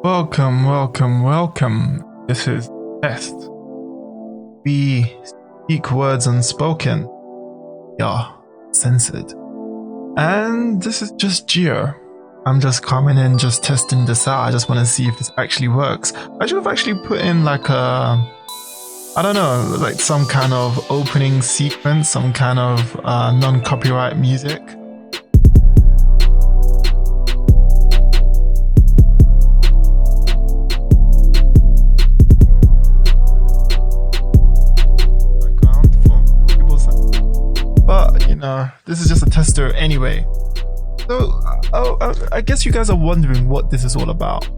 Welcome, welcome, welcome. This is Test. We speak words unspoken. We are censored. And this is just Gio. I'm just coming in, just testing this out. I just want to see if this actually works. I should have actually put in like a, I don't know, like some kind of opening sequence, some kind of non-copyright music. This is just a tester anyway. So I guess you guys are wondering what this is all about.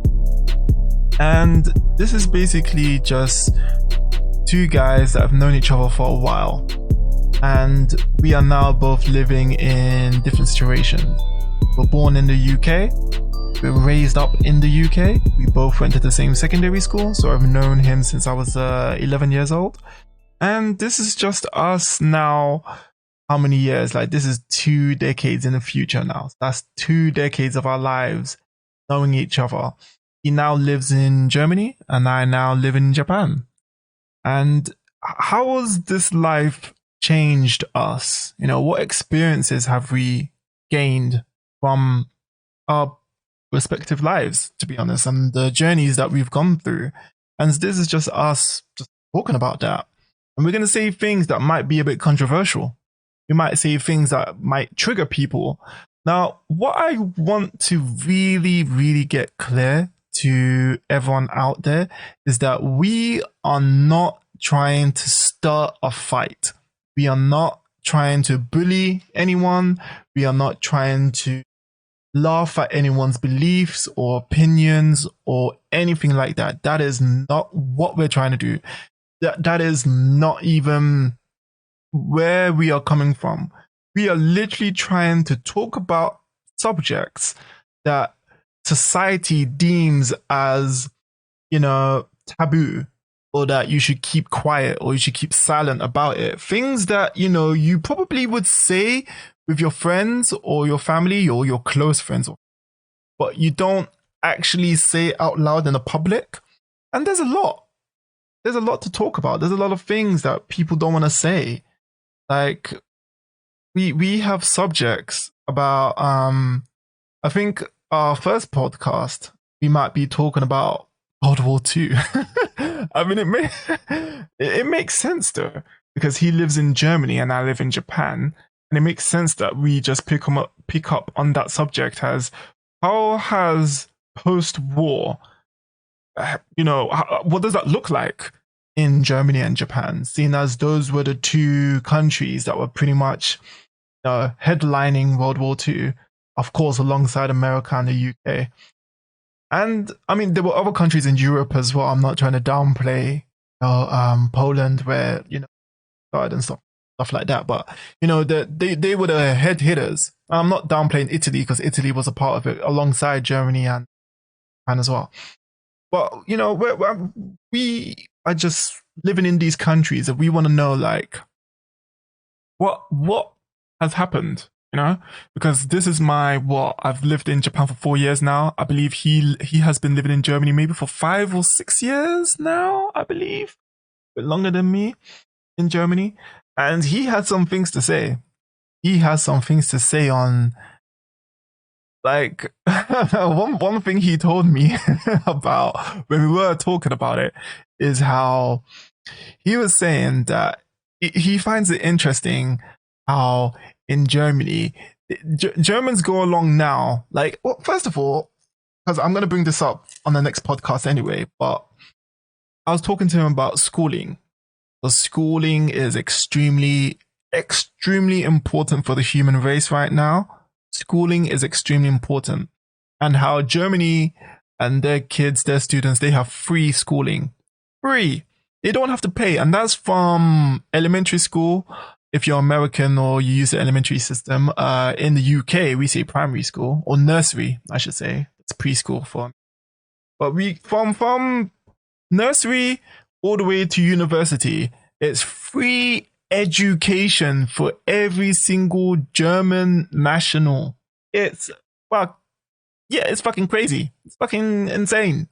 And this is basically just two guys that have known each other for a while. And we are now both living in different situations. We're born in the UK. We're raised up in the UK. We both went to the same secondary school. So I've known him since I was 11 years old. And this is just us now. How many years? Like, this is 2 decades in the future now. That's 2 decades of our lives knowing each other. He now lives in Germany and I now live in Japan. And how has this life changed us? What experiences have we gained from our respective lives, to be honest, and the journeys that we've gone through? And this is just us just talking about that. And we're going to say things that might be a bit controversial. We might say things that might trigger people. Now, what I want to really, really get clear to everyone out there is that we are not trying to start a fight. We are not trying to bully anyone. We are not trying to laugh at anyone's beliefs or opinions or anything like that. That is not what we're trying to do. That is not even where we are coming from. We are literally trying to talk about subjects that society deems as, taboo, or that you should keep quiet or you should keep silent about it. Things that, you probably would say with your friends or your family or your close friends, but you don't actually say out loud in the public. And there's a lot to talk about. There's a lot of things that people don't want to say. Like, we have subjects about, I think our first podcast, we might be talking about World War II. I mean, it makes sense though, because he lives in Germany and I live in Japan. And it makes sense that we just pick up on that subject as, how has post-war, what does that look like in Germany and Japan, seeing as those were the two countries that were pretty much headlining World War II, of course, alongside America and the UK. And I mean, there were other countries in Europe as well. I'm not trying to downplay Poland, where, started and stuff like that. But, they were the head hitters. I'm not downplaying Italy, because Italy was a part of it alongside Germany and Japan as well. But, we are just living in these countries and we want to know, like, what has happened, because this is I've lived in Japan for 4 years now. I believe he has been living in Germany maybe for 5 or 6 years now, I believe, a bit longer than me in Germany. And he had some things to say. He has some things to say on, like, one thing he told me about when we were talking about it is how he was saying that he finds it interesting how in Germany, Germans go along now. Like, well, first of all, because I'm going to bring this up on the next podcast anyway, but I was talking to him about schooling. The schooling is extremely, extremely important for the human race right now. Schooling is extremely important. And how Germany and their kids, their students, they have free schooling. Free. They don't have to pay. And that's from elementary school. If you're American or you use the elementary system, in the UK, we say primary school, or nursery, I should say. It's preschool for. But from nursery all the way to university, it's free education for every single German national. It's, well, yeah, it's fucking crazy. It's fucking insane.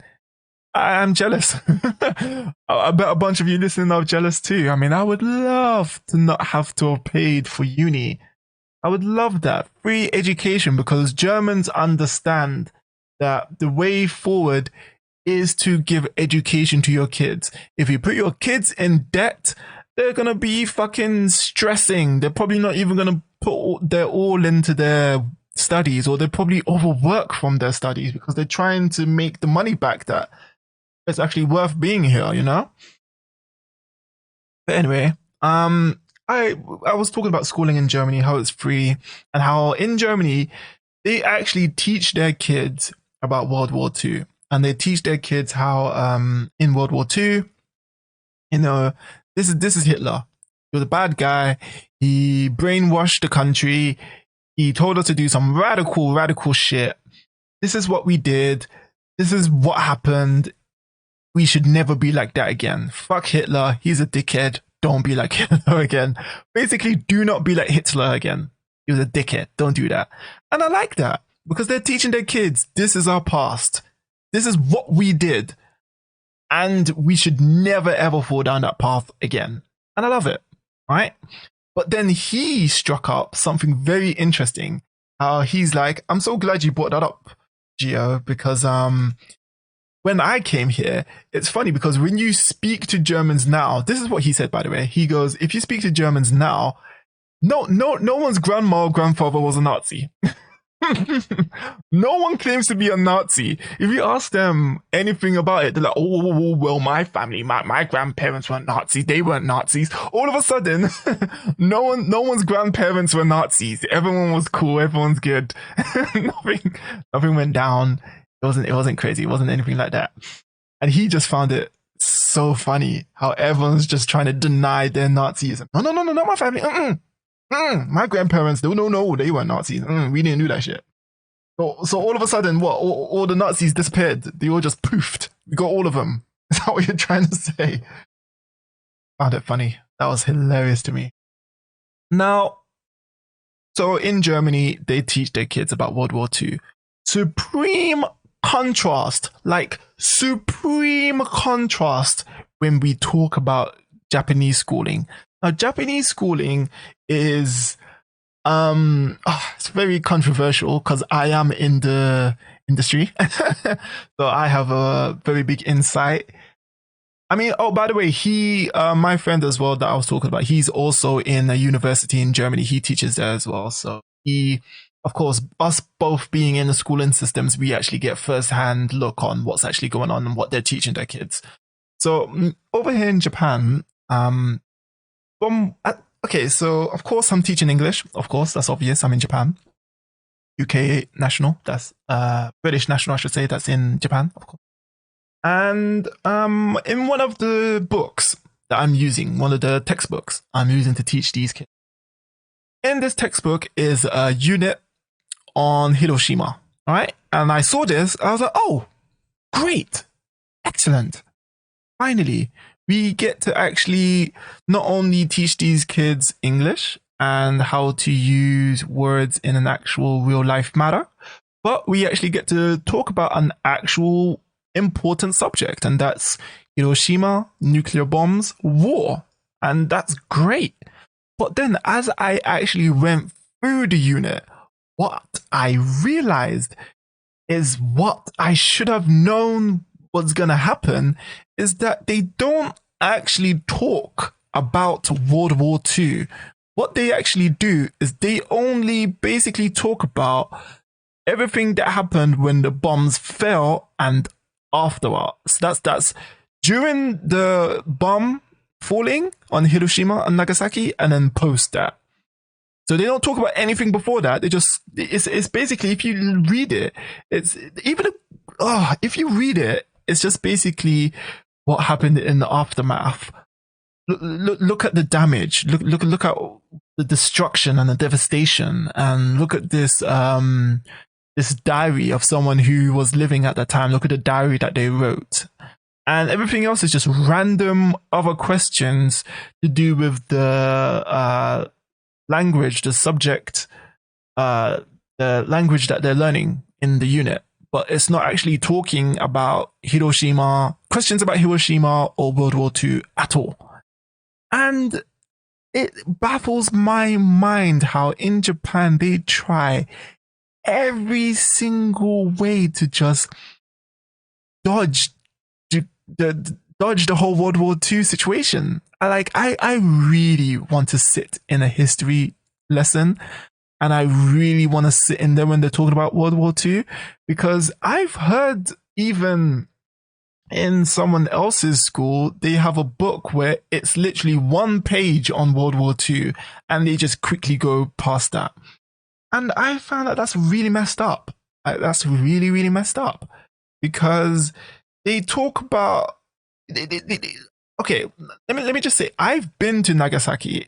I'm jealous. I bet a bunch of you listening are jealous too. I mean, I would love to not have to have paid for uni. I would love that. Free education, because Germans understand that the way forward is to give education to your kids. If you put your kids in debt, they're going to be fucking stressing. They're probably not even going to put their all into their studies, or they probably overwork from their studies because they're trying to make the money back that it's actually worth being here, you know? But anyway, I was talking about schooling in Germany, how it's free, and how in Germany they actually teach their kids about World War II, and they teach their kids how in World War II, you know, this is Hitler. He was a bad guy. He brainwashed the country. He told us to do some radical shit. This is what we did. This is what happened. We should never be like that again. Fuck Hitler. He's a dickhead. Don't be like Hitler again. Basically, do not be like Hitler again. He was a dickhead. Don't do that. And I like that, because they're teaching their kids, this is our past. This is what we did. And we should never ever fall down that path again. And I love it. Right? But then he struck up something very interesting. He's like, I'm so glad you brought that up, Gio, because when I came here, it's funny because when you speak to Germans now, this is what he said, by the way. He goes, if you speak to Germans now, no one's grandma or grandfather was a Nazi. No one claims to be a Nazi. If you ask them anything about it, they're like, oh, well, my family, my grandparents weren't Nazis. They weren't Nazis. All of a sudden, no one's grandparents were Nazis. Everyone was cool. Everyone's good. Nothing went down. It wasn't crazy. It wasn't anything like that. And he just found it so funny how everyone's just trying to deny their Nazism. No, not my family. My grandparents, no, they weren't Nazis. We didn't do that shit. So all of a sudden, what? All the Nazis disappeared. They all just poofed. We got all of them. Is that what you're trying to say? Found it funny. That was hilarious to me. Now, so in Germany, they teach their kids about World War II. Supreme contrast when we talk about Japanese schooling. Now, Japanese schooling is it's very controversial because I am in the industry. So I have a very big insight. I mean, oh, by the way, my friend as well that I was talking about, he's also in a university in Germany. He teaches there as well. So of course, us both being in the schooling systems, we actually get first-hand look on what's actually going on and what they're teaching their kids. So over here in Japan, okay, so of course I'm teaching English. Of course, that's obvious. I'm in Japan. UK national. That's British national, I should say. That's in Japan, of course. And in one of the books that I'm using, one of the textbooks I'm using to teach these kids, in this textbook is a unit on Hiroshima. All right. And I saw this. I was like, oh, great. Excellent. Finally, we get to actually not only teach these kids English and how to use words in an actual real life matter, but we actually get to talk about an actual important subject, and that's Hiroshima, nuclear bombs, war. And that's great. But then as I actually went through the unit, what I realized is what I should have known was going to happen is that they don't actually talk about World War II. What they actually do is they only basically talk about everything that happened when the bombs fell and afterwards. That's during the bomb falling on Hiroshima and Nagasaki, and then post that. So they don't talk about anything before that. It's basically, if you read it, if you read it, it's just basically what happened in the aftermath. Look at the damage. Look at the destruction and the devastation, and look at this this diary of someone who was living at that time. Look at the diary that they wrote. And everything else is just random other questions to do with the language, the subject, the language that they're learning in the unit. but it's not actually talking about Hiroshima, questions about Hiroshima or World War II at all. And it baffles my mind how in Japan they try every single way to just dodge the whole World War II situation. I really want to sit in a history lesson, and I really want to sit in there when they're talking about World War II, because I've heard even in someone else's school, they have a book where it's literally 1 page on World War II, and they just quickly go past that. And I found that that's really messed up. That's really, really messed up, because they talk about okay, let me just say, I've been to Nagasaki.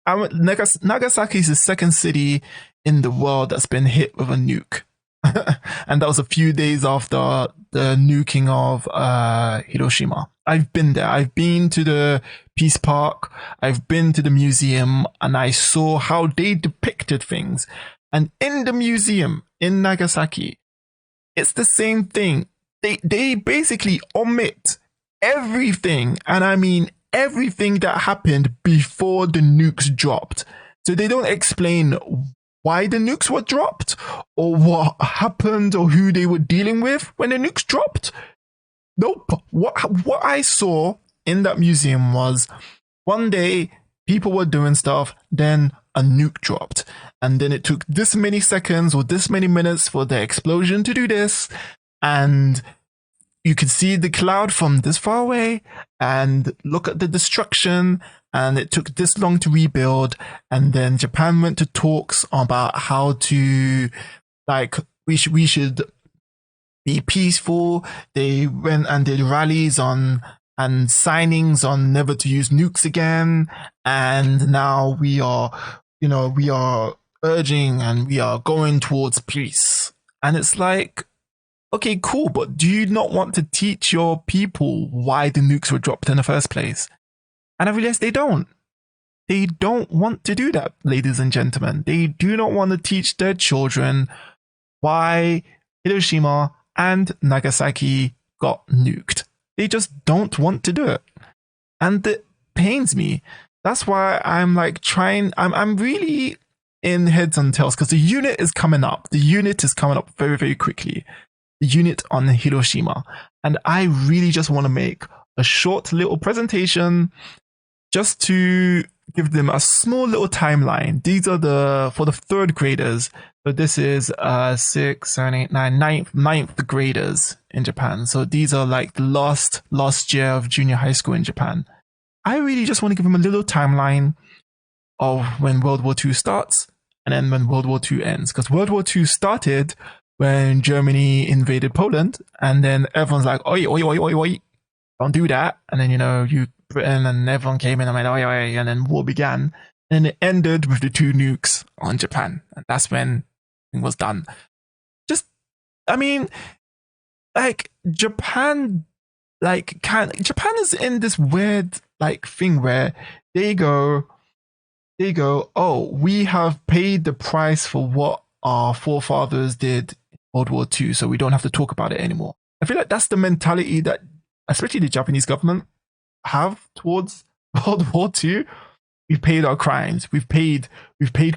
Nagasaki is the second city in the world that's been hit with a nuke. And that was a few days after the nuking of Hiroshima. I've been there. I've been to the Peace Park. I've been to the museum, and I saw how they depicted things. And in the museum in Nagasaki, it's the same thing. They basically omit everything, and I mean everything that happened before the nukes dropped. So they don't explain why the nukes were dropped, or what happened, or who they were dealing with when the nukes dropped. Nope. What I saw in that museum was one day people were doing stuff, then a nuke dropped, and then it took this many seconds or this many minutes for the explosion to do this, and you could see the cloud from this far away and look at the destruction, and it took this long to rebuild. And then Japan went to talks about how to, we should be peaceful. They went and did rallies on and signings on never to use nukes again. And now we are urging and we are going towards peace. And it's like, okay, cool, but do you not want to teach your people why the nukes were dropped in the first place? And I realized they don't. They don't want to do that, ladies and gentlemen. They do not want to teach their children why Hiroshima and Nagasaki got nuked. They just don't want to do it. And it pains me. That's why I'm I'm really in heads and tails, because the unit is coming up. The unit is coming up very, very quickly. The unit on Hiroshima. And I really just want to make a short little presentation just to give them a small little timeline. These are for the third graders. So this is 6, 7, 8, 9, ninth graders in Japan. So these are like the last year of junior high school in Japan. I really just want to give them a little timeline of when World War II starts and then when World War II ends. Because World War II started when Germany invaded Poland, and then everyone's like, oi, oi, oi, oi, oi, don't do that. And then, Britain and everyone came in and went, oi, oi, and then war began. And it ended with the 2 nukes on Japan. And that's when it was done. Japan, Japan is in this weird, thing where they go, oh, we have paid the price for what our forefathers did World War II, so we don't have to talk about it anymore. I feel like that's the mentality that especially the Japanese government have towards World War II. We've paid our crimes. We've paid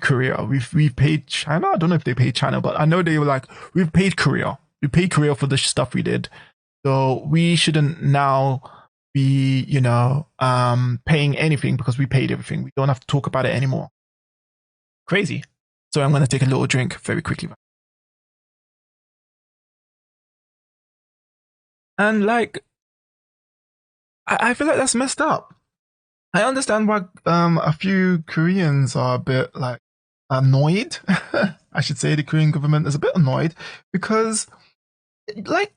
Korea. We've paid China. I don't know if they paid China, but I know they were like, we've paid Korea. We paid Korea for the stuff we did. So we shouldn't now be, paying anything because we paid everything. We don't have to talk about it anymore. Crazy. So I'm going to take a little drink very quickly. And I feel like that's messed up. I understand why a few Koreans are a bit annoyed. I should say the Korean government is a bit annoyed because like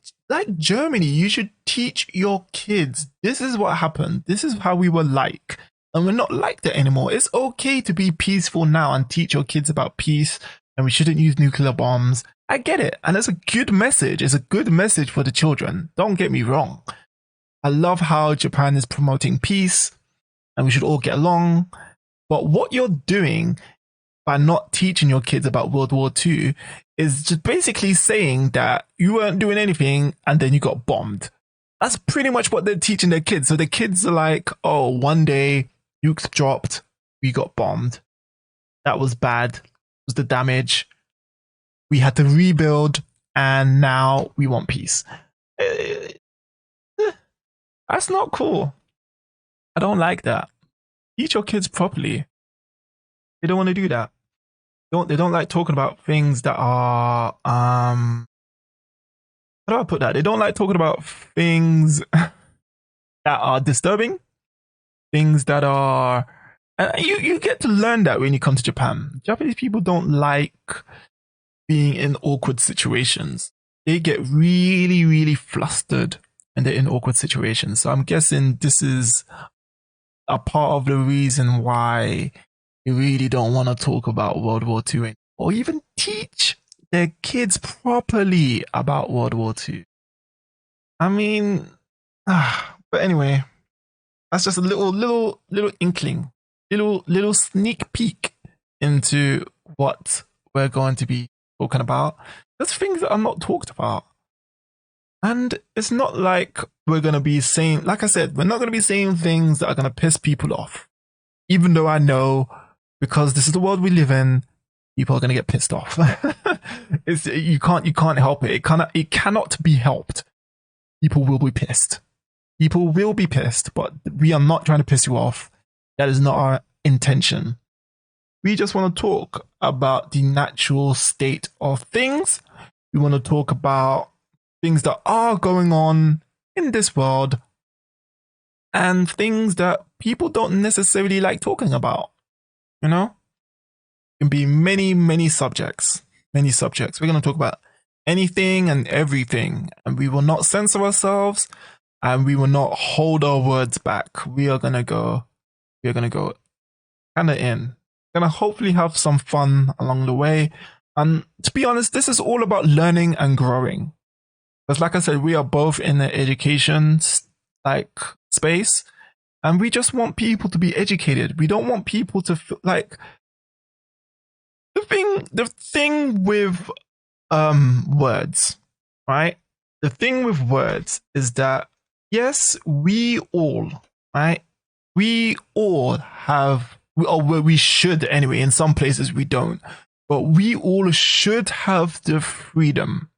Germany, you should teach your kids this is what happened. This is how we were like. And we're not like that anymore. It's okay to be peaceful now and teach your kids about peace, and we shouldn't use nuclear bombs. I get it. And it's a good message. It's a good message for the children. Don't get me wrong. I love how Japan is promoting peace and we should all get along. But what you're doing by not teaching your kids about World War II is just basically saying that you weren't doing anything and then you got bombed. That's pretty much what they're teaching their kids. So the kids are like, oh, one day nukes dropped, we got bombed. That was bad. It was the damage. We had to rebuild and now we want peace. That's not cool. I don't like that. Teach your kids properly. They don't want to do that. They don't like talking about things that are how do I put that? They don't like talking about things that are disturbing, things that are you get to learn that when you come to Japan. Japanese people don't like being in awkward situations. They get really, really flustered when they're in awkward situations. So I'm guessing this is a part of the reason why they really don't want to talk about World War II or even teach their kids properly about World War II. I mean, but anyway, that's just a little inkling, little sneak peek into what we're going to be talking about. There's things that are not talked about. And it's not like we're going to be saying, like I said, we're not going to be saying things that are going to piss people off. Even though I know, because this is the world we live in, people are going to get pissed off. You can't help it. It cannot be helped. People will be pissed. People will be pissed, but we are not trying to piss you off. That is not our intention. We just want to talk about the natural state of things. We want to talk about things that are going on in this world and things that people don't necessarily like talking about. You know, it can be many subjects. We're going to talk about anything and everything, and we will not censor ourselves, and we will not hold our words back. We are gonna go kind of in. Gonna hopefully have some fun along the way. And to be honest, this is all about learning and growing. Because like I said, we are both in the education space, and we just want people to be educated. We don't want people to feel like the thing with words, right? The thing with words is that yes, we all have, or we should anyway. In some places we don't, but we all should have the freedom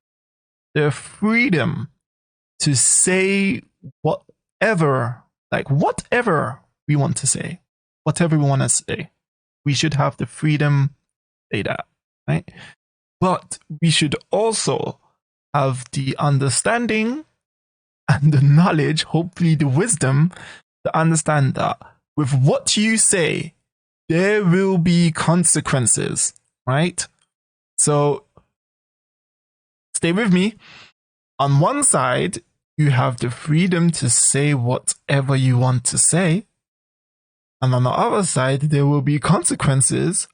to say whatever we want to say, whatever we want to say. We should have the freedom to say that, right? But we should also have the understanding and the knowledge, hopefully the wisdom, to understand that with what you say, there will be consequences, right? So stay with me. On one side, you have the freedom to say whatever you want to say. And on the other side, there will be consequences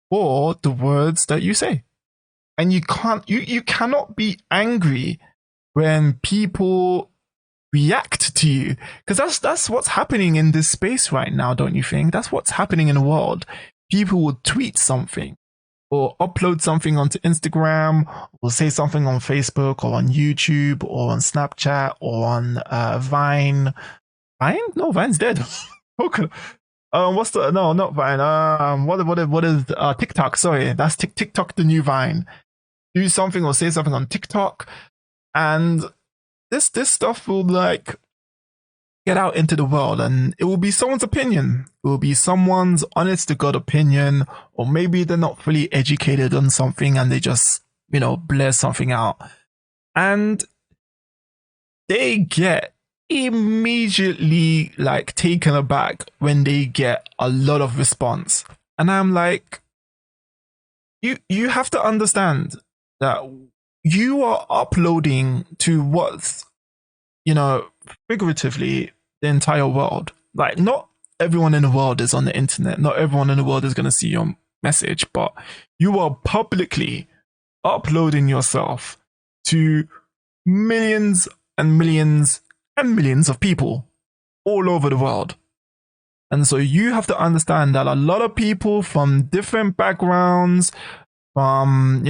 for the words that you say. And you cannot be angry when people react to you, because that's what's happening in this space right now, don't you think? That's what's happening in the world. People will tweet something or upload something onto Instagram or say something on Facebook or on YouTube or on Snapchat or on Vine. No, Vine's dead. Okay. What's the, no, not Vine. What is TikTok? Sorry, that's TikTok, the new Vine. Do something or say something on TikTok, and this stuff will like get out into the world, and it will be someone's opinion. It will be someone's honest to God opinion, or maybe they're not fully educated on something and they just, blare something out, and they get immediately like taken aback when they get a lot of response. And I'm like, you have to understand that you are uploading to what's, figuratively, the entire world. Like, not everyone in the world is on the internet. Not everyone in the world is going to see your message, but you are publicly uploading yourself to millions and millions and millions of people all over the world. And so you have to understand that a lot of people from different backgrounds, from,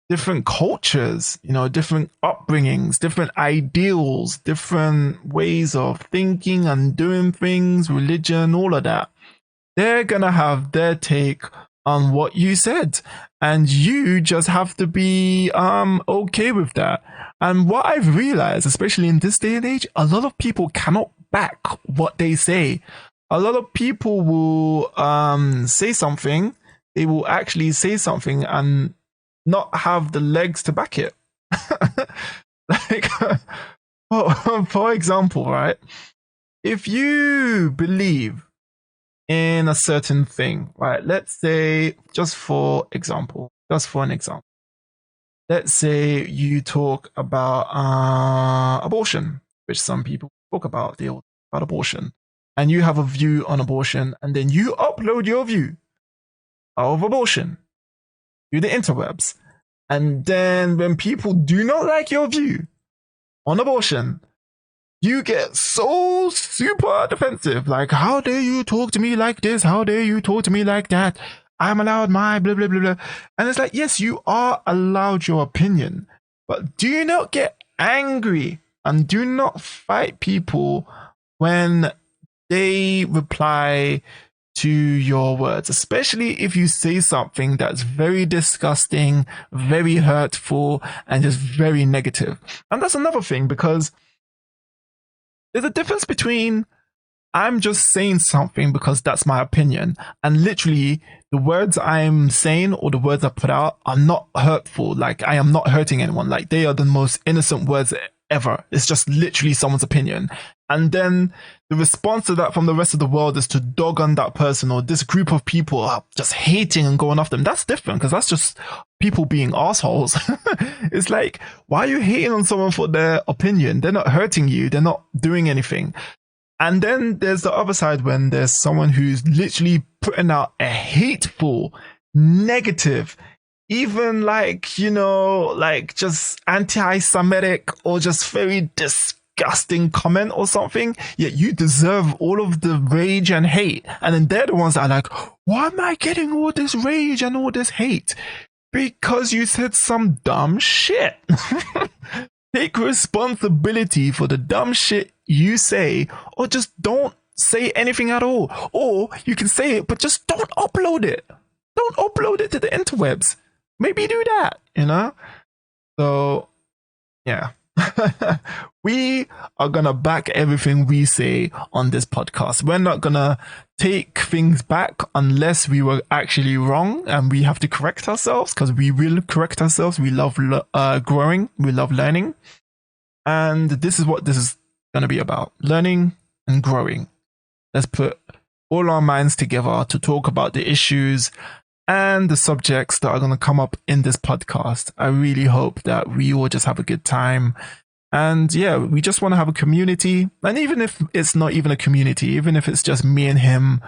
different cultures, different upbringings, different ideals, different ways of thinking and doing things, religion, all of that, they're going to have their take on what you said. And you just have to be okay with that. And what I've realized, especially in this day and age, a lot of people cannot back what they say. A lot of people will say something, they will actually say something and not have the legs to back it. Like, for example, right? If you believe in a certain thing, right? Let's say, just for an example, let's say you talk about abortion, which some people talk about, they all talk about abortion, and you have a view on abortion, and then you upload your view of abortion to the interwebs. And then when people do not like your view on abortion, you get so super defensive. Like, how dare you talk to me like this? How dare you talk to me like that? I'm allowed my blah, blah, blah, blah. And it's like, yes, you are allowed your opinion, but do not get angry and do not fight people when they reply to your words, especially if you say something that's very disgusting, very hurtful, and just very negative. And that's another thing, because there's a difference between I'm just saying something because that's my opinion, and literally the words I'm saying or the words I put out are not hurtful. Like, I am not hurting anyone. Like, they are the most innocent words ever. It's just literally someone's opinion. And then the response to that from the rest of the world is to dog on that person, or this group of people are just hating and going after them. That's different, because that's just people being assholes. It's like, why are you hating on someone for their opinion? They're not hurting you. They're not doing anything. And then there's the other side, when there's someone who's literally putting out a hateful, negative, even like, like just anti-Semitic or just very disgusting comment or something, yet you deserve all of the rage and hate. And then they're the ones that are like, why am I getting all this rage and all this hate? Because you said some dumb shit. Take responsibility for the dumb shit you say, or just don't say anything at all. Or you can say it, but just don't upload it. Don't upload it to the interwebs. Maybe do that, So, yeah. We are gonna back everything we say on this podcast. We're not gonna take things back unless we were actually wrong and we have to correct ourselves, because we will correct ourselves. We love growing. We love learning. And this is what this is gonna be about: learning and growing. Let's put all our minds together to talk about the issues and the subjects that are going to come up in this podcast. I really hope that we all just have a good time. And yeah, we just want to have a community. And even if it's not even a community, even if it's just me and him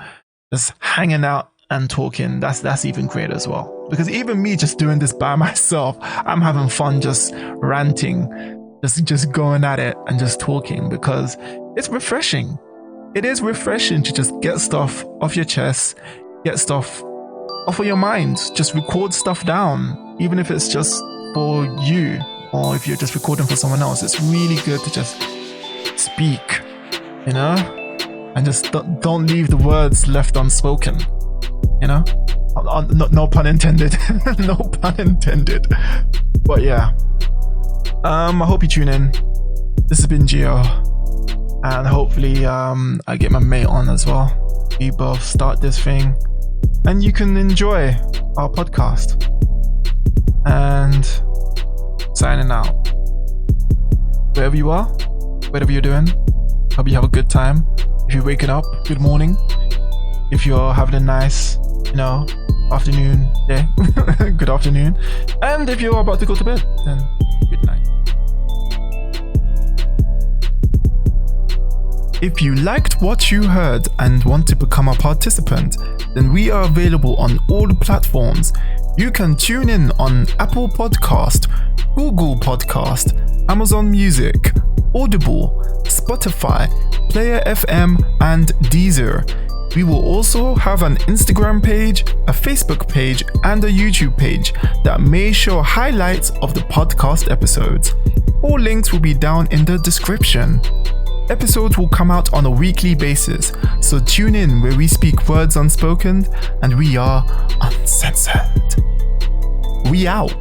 just hanging out and talking, that's even great as well. Because even me just doing this by myself, I'm having fun just ranting, just going at it and just talking, because it's refreshing. It is refreshing to just get stuff off your chest, get stuff off of your mind, just record stuff down, even if it's just for you, or if you're just recording for someone else. It's really good to just speak, and just don't leave the words left unspoken, no pun intended. No pun intended. But yeah, I hope you tune in. This has been Gio, and hopefully I get my mate on as well. We both start this thing and you can enjoy our podcast. And signing out. Wherever you are, whatever you're doing, hope you have a good time. If you're waking up, good morning. If you're having a nice, afternoon, day, good afternoon. And if you're about to go to bed, then good night. If you liked what you heard and want to become a participant, then we are available on all platforms. You can tune in on Apple Podcast, Google Podcast, Amazon Music, Audible, Spotify, Player FM, and Deezer. We will also have an Instagram page, a Facebook page, and a YouTube page that may show highlights of the podcast episodes. All links will be down in the description. Episodes will come out on a weekly basis, so tune in where we speak words unspoken and we are uncensored. We out.